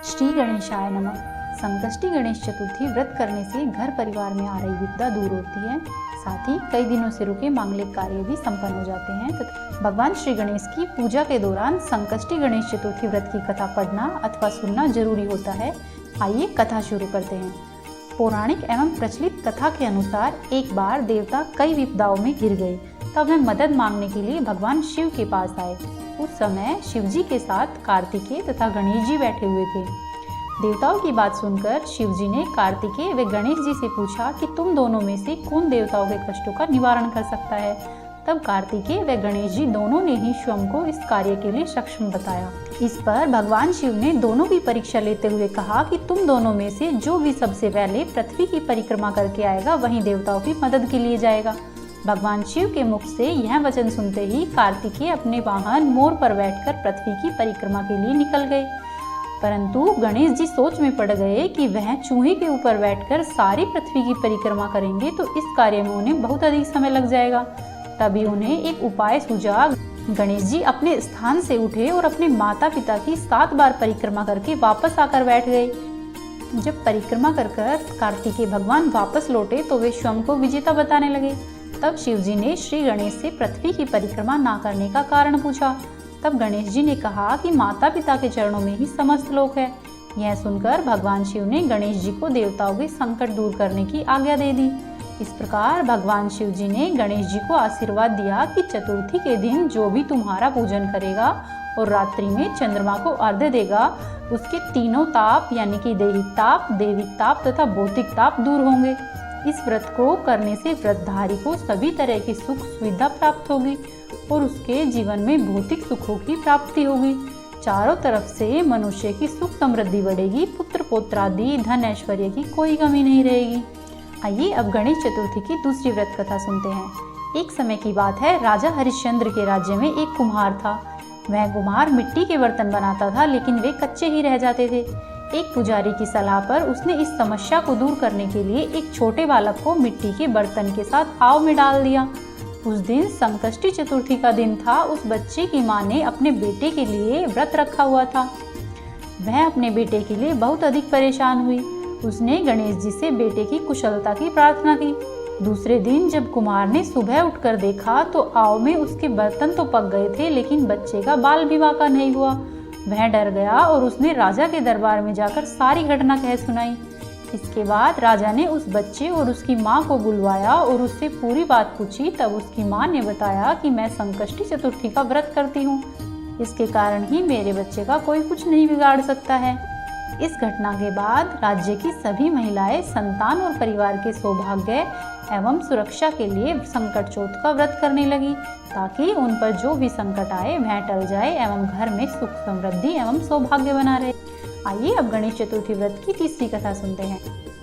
श्री गणेशाय नमः। संकष्टी गणेश चतुर्थी व्रत करने से घर परिवार में आ रही विपदा दूर होती है, साथ ही कई दिनों से रुके मांगलिक कार्य भी संपन्न हो जाते हैं तथा भगवान श्री गणेश की पूजा के दौरान संकष्टी गणेश चतुर्थी व्रत की कथा पढ़ना अथवा सुनना जरूरी होता है। आइए कथा शुरू करते हैं। पौराणिक एवं प्रचलित कथा के अनुसार एक बार देवता कई विपदाओं में घिर गए, तब वे मदद मांगने के लिए भगवान शिव के पास आए। उस समय शिव जी के साथ कार्तिकेय तथा गणेश जी बैठे हुए थे। देवताओं की बात सुनकर शिव जी ने कार्तिकेय व गणेश जी से पूछा कि तुम दोनों में से कौन देवताओं के कष्टों का निवारण कर सकता है। तब कार्तिकेय व गणेश जी दोनों ने ही स्वयं को इस कार्य के लिए सक्षम बताया। इस पर भगवान शिव ने दोनों की परीक्षा लेते हुए कहा कि तुम दोनों में से जो भी सबसे पहले पृथ्वी की परिक्रमा करके आएगा वही देवताओं की मदद के लिए जाएगा। भगवान शिव के मुख से यह वचन सुनते ही कार्तिकेय अपने वाहन मोर पर बैठकर पृथ्वी की परिक्रमा के लिए निकल गए, परंतु गणेश जी सोच में पड़ गए कि वह चूहे के ऊपर बैठकर सारी पृथ्वी की परिक्रमा करेंगे तो इस कार्य में उन्हें बहुत अधिक समय लग जाएगा। तभी उन्हें एक उपाय सूझा। गणेश जी अपने स्थान से उठे और अपने माता पिता की 7 बार परिक्रमा करके वापस आकर बैठ गए। जब परिक्रमा कर कार्तिकेय भगवान वापस लौटे तो वे स्वयं को विजेता बताने लगे। तब शिव जी ने श्री गणेश से पृथ्वी की परिक्रमा ना करने का कारण पूछा। तब गणेश जी ने कहा कि माता पिता के चरणों में ही समस्त लोक है। यह सुनकर भगवान शिव ने गणेश जी को देवताओं के संकट दूर करने की आज्ञा दे दी। इस प्रकार भगवान शिव जी ने गणेश जी को आशीर्वाद दिया कि चतुर्थी के दिन जो भी तुम्हारा पूजन करेगा और रात्रि में चंद्रमा को अर्घ्य देगा, उसके तीनों ताप यानी कि दैहिक ताप तथा भौतिक ताप दूर होंगे। इस व्रत को करने से व्रतधारी को सभी तरह की सुख सुविधा प्राप्त होगी और उसके जीवन में भौतिक सुखों की प्राप्ति होगी। चारों तरफ से मनुष्य की सुख समृद्धि बढ़ेगी, पुत्र पौत्रादि धन ऐश्वर्य की कोई कमी नहीं रहेगी। आइए अब गणेश चतुर्थी की दूसरी व्रत कथा सुनते हैं। एक समय की बात है, राजा हरिश्चंद्र के राज्य में एक कुम्हार था। वह कुम्हार मिट्टी के बर्तन बनाता था, लेकिन वे कच्चे ही रह जाते थे। एक पुजारी की सलाह पर उसने इस समस्या को दूर करने के लिए एक छोटे बालक को मिट्टी के बर्तन के साथ आग में डाल दिया। उस दिन संकष्टी चतुर्थी का दिन था। उस बच्चे की मां ने अपने बेटे के लिए व्रत रखा हुआ था। वह अपने बेटे के लिए बहुत अधिक परेशान हुई। उसने गणेश जी से बेटे की कुशलता की प्रार्थना की। दूसरे दिन जब कुम्हार ने सुबह उठकर देखा तो आग में उसके बर्तन तो पक गए थे, लेकिन बच्चे का बाल विवाह का नहीं हुआ। वह डर गया और उसने राजा के दरबार में जाकर सारी घटना कह सुनाई। इसके बाद राजा ने उस बच्चे और उसकी माँ को बुलवाया और उससे पूरी बात पूछी। तब उसकी माँ ने बताया कि मैं संकष्टी चतुर्थी का व्रत करती हूँ, इसके कारण ही मेरे बच्चे का कोई कुछ नहीं बिगाड़ सकता है। इस घटना के बाद राज्य की सभी महिलाएं संतान और परिवार के सौभाग्य एवं सुरक्षा के लिए संकट चौथ का व्रत करने लगी, ताकि उन पर जो भी संकट आए वह टल जाए एवं घर में सुख समृद्धि एवं सौभाग्य बना रहे। आइए अब गणेश चतुर्थी व्रत की तीसरी कथा सुनते हैं।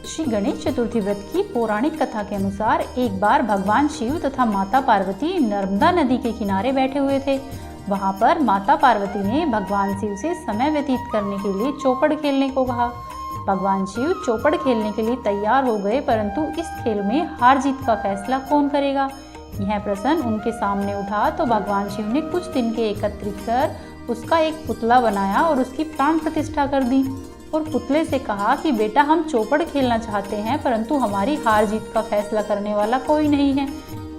श्री गणेश चतुर्थी व्रत की पौराणिक कथा के अनुसार एक बार भगवान शिव तथा माता पार्वती नर्मदा नदी के किनारे बैठे हुए थे। वहां पर माता पार्वती ने भगवान शिव से समय व्यतीत करने के लिए चौपड़ खेलने को कहा। भगवान शिव चौपड़ खेलने के लिए तैयार हो गए, परंतु इस खेल में हार जीत का फैसला कौन करेगा, यह प्रश्न उनके सामने उठा। तो भगवान शिव ने कुछ दिन के एकत्रित कर उसका एक पुतला बनाया और उसकी प्राण प्रतिष्ठा कर दी और पुतले से कहा कि बेटा, हम चौपड़ खेलना चाहते हैं, परंतु हमारी हार जीत का फैसला करने वाला कोई नहीं है,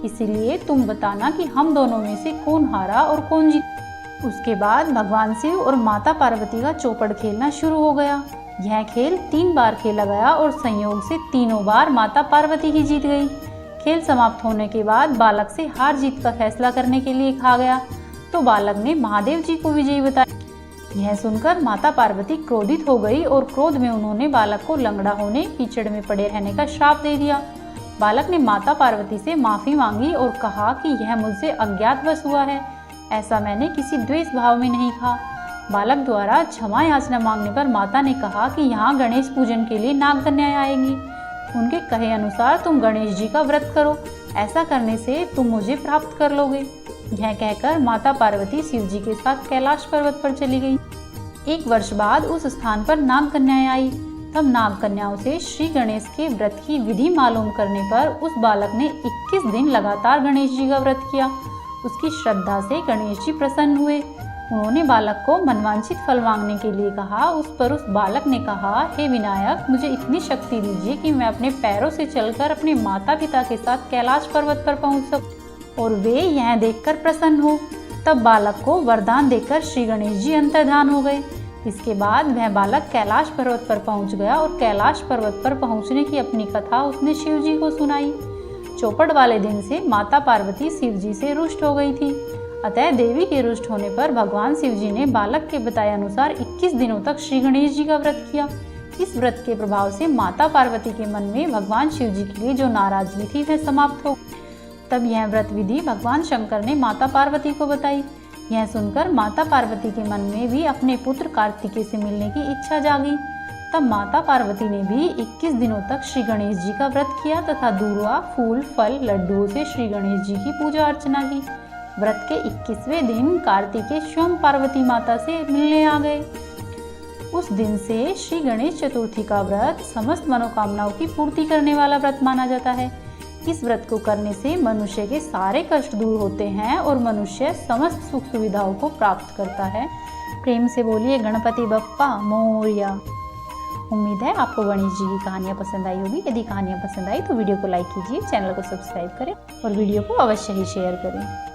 इसीलिए तुम बताना कि हम दोनों में से कौन हारा और कौन जीता। उसके बाद भगवान शिव और माता पार्वती का चौपड़ खेलना शुरू हो गया। यह खेल 3 बार खेला गया और संयोग से तीनों बार माता पार्वती ही जीत गई। खेल समाप्त होने के बाद बालक से हार जीत का फैसला करने के लिए कहा गया, तो बालक ने महादेव जी को विजयी बताया। यह सुनकर माता पार्वती क्रोधित हो गई और क्रोध में उन्होंने बालक को लंगड़ा होने, कीचड़ में पड़े रहने का श्राप दे दिया। बालक ने माता पार्वती से माफी मांगी और कहा कि यह मुझसे अज्ञातवश हुआ है, ऐसा मैंने किसी द्वेष भाव में नहीं कहा। बालक द्वारा क्षमा याचना मांगने पर माता ने कहा कि यहाँ गणेश पूजन के लिए नागकन्याएं आएंगी, उनके कहे अनुसार तुम गणेश जी का व्रत करो, ऐसा करने से तुम मुझे प्राप्त कर लोगे। यह कहकर माता पार्वती शिव जी के साथ कैलाश पर्वत पर चली गई। 1 वर्ष बाद उस स्थान पर नागकन्याएं आई। तब नागकन्याओं से श्री गणेश के व्रत की विधि मालूम करने पर उस बालक ने 21 दिन लगातार गणेश जी का व्रत किया। उसकी श्रद्धा से गणेश जी प्रसन्न हुए। उन्होंने बालक को मनवांछित फल मांगने के लिए कहा। उस पर उस बालक ने कहा, हे विनायक, मुझे इतनी शक्ति दीजिए कि मैं अपने पैरों से चलकर अपने माता पिता के साथ कैलाश पर्वत पर पहुंच सकूं और वे यह देखकर प्रसन्न हो। तब बालक को वरदान देकर श्री गणेश जी अंतर्धान हो गए। इसके बाद वह बालक कैलाश पर्वत पर पहुंच गया और कैलाश पर्वत पर पहुंचने की अपनी कथा उसने शिव जी को सुनाई। चौपड़ वाले दिन से माता पार्वती शिव जी से रुष्ट हो गई थी। अतः देवी के रुष्ट होने पर भगवान शिव जी ने बालक के बताए अनुसार 21 दिनों तक श्री गणेश जी का व्रत किया। इस व्रत के प्रभाव से माता पार्वती के मन में भगवान शिव जी के लिए जो नाराजगी थी वह समाप्त हो। तब यह व्रत विधि भगवान शंकर ने माता पार्वती को बताई। यह सुनकर माता पार्वती के मन में भी अपने पुत्र कार्तिकेय से मिलने की इच्छा जागी। तब माता पार्वती ने भी 21 दिनों तक श्री गणेश जी का व्रत किया तथा दूर्वा, फूल, फल, लड्डुओं से श्री गणेश जी की पूजा अर्चना की। व्रत के 21वें दिन कार्तिकेय स्वयं पार्वती माता से मिलने आ गए। उस दिन से श्री गणेश चतुर्थी का व्रत समस्त मनोकामनाओं की पूर्ति करने वाला व्रत माना जाता है। इस व्रत को करने से मनुष्य के सारे कष्ट दूर होते हैं और मनुष्य समस्त सुख सुविधाओं को प्राप्त करता है। प्रेम से बोलिए गणपति बप्पा मोरया। उम्मीद है आपको गणेश जी की कहानियाँ पसंद आई होगी। यदि कहानियाँ पसंद आई तो वीडियो को लाइक कीजिए, चैनल को सब्सक्राइब करें और वीडियो को अवश्य ही शेयर करें।